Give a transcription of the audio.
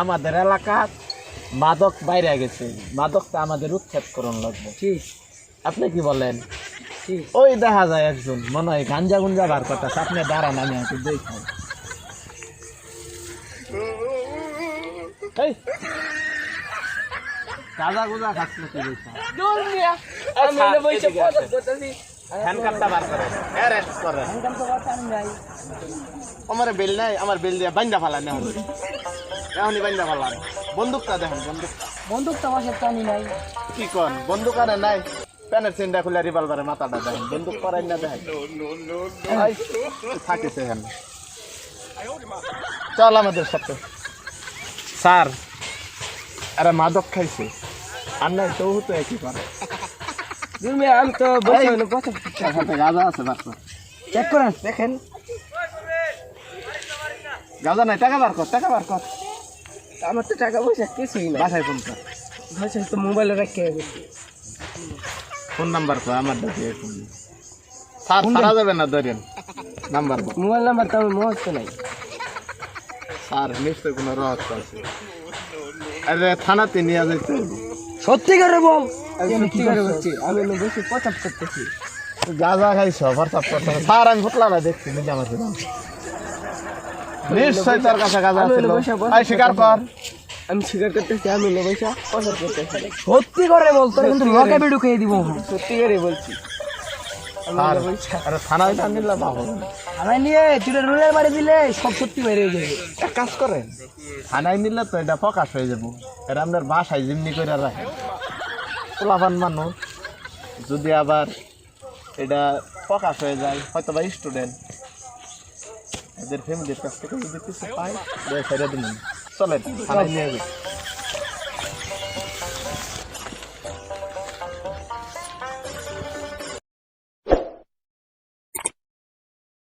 আমাদের এলাকা মাদক বাইরে গেছে, মাদকটা আমাদের উচ্ছেদ করণ লাগবে। ঠিক আপনি কি বলেন? ঠিক ওই দেখা যায় একজন মনে হয় গাঞ্জা গুঞ্জা বার করতেছে, আপনি দাঁড়ান আমি একটু দেখি। এই গাঁজা গুজা খাচ্ছিল কি দেখি? দূর মিয়া আমি এনে বসে পছন্দ করতেছি হ্যান্ড কার্ডটা বার করেন, অ্যারেস্ট করেন। আমি তো কথা নাই আমার বিল নাই, আমার বিল দিয়ে বান্ধা ফালান এখন, এখনই বান্ধা ফালান। বন্দুকটা দেখেন, বন্দুকটা। বন্দুক তো আমার সাথে আনি নাই কি কন বন্দুক আরে নাই? প্যানের চিন্তা খুলে রিভলভারে মাথাটা দেখেন, বন্দুক করাই না দেখেন। থাকিস এখানে, চল আমাদের সাথে। স্যার আরে মাদক খাইছে আর নাই তো তো একই করে। দূর মিয়া আমি তো বসে হলো পছন্দ সাথে গাঁজা আছে বাচ্চা, চেক করেন দেখেন গাঁজা নাই, টাকা বার কর, টাকা বার কর। আমার তো টাকা পয়সা কিছুই না বাসায় ফোন কর, পয়সা তো মোবাইলে রেখে গেছি ফোন নাম্বার কর আমার দেখে ফোন। স্যার সারা যাবে না, ধরেন নাম্বার কর। মোবাইল নাম্বার তো আমি মুখস্থ নাই স্যার নিশ্চয় কোনো রহস্য আছে। আরে থানাতে নিয়ে যেতে হবে। সত্যি করে বল আমি সত্যি করে বলছি আমি এনে বসে পছন্দ করতেছি গাঁজা খাইছ ফরসাপ করতে স্যার, আমি ফুটলা না দেখছি নিজে আমার নিশ্চয় তোর কাছে গাঁজা ছিল, আই স্বীকার কর। আমি স্বীকার করতেছি আমি এনে বসে পছন্দ করতেছি সত্যি করে বলতো কিন্তু লকে বিড়ু খেয়ে দিব সত্যি করে বলছি স্যার আরে থানায় না নিলে পাবো। আমি নিয়ে তুই রুলের বাড়ি দিলে সব সত্যি বেরিয়ে যাবে এক কাজ করেন, থানায় নিলে তো এটা প্রকাশ হয়ে যাবো। এটা আপনার বাসায় জিম্নি করে রাখে পোলাপান মানুষ, যদি আবার এটা প্রকাশ হয়ে যায় হয়তো বা স্টুডেন্ট, এদের ফ্যামিলির কাছ থেকে যদি কিছু পায় ছেড়ে দিন, চলেন থানায় নিয়ে যাবে।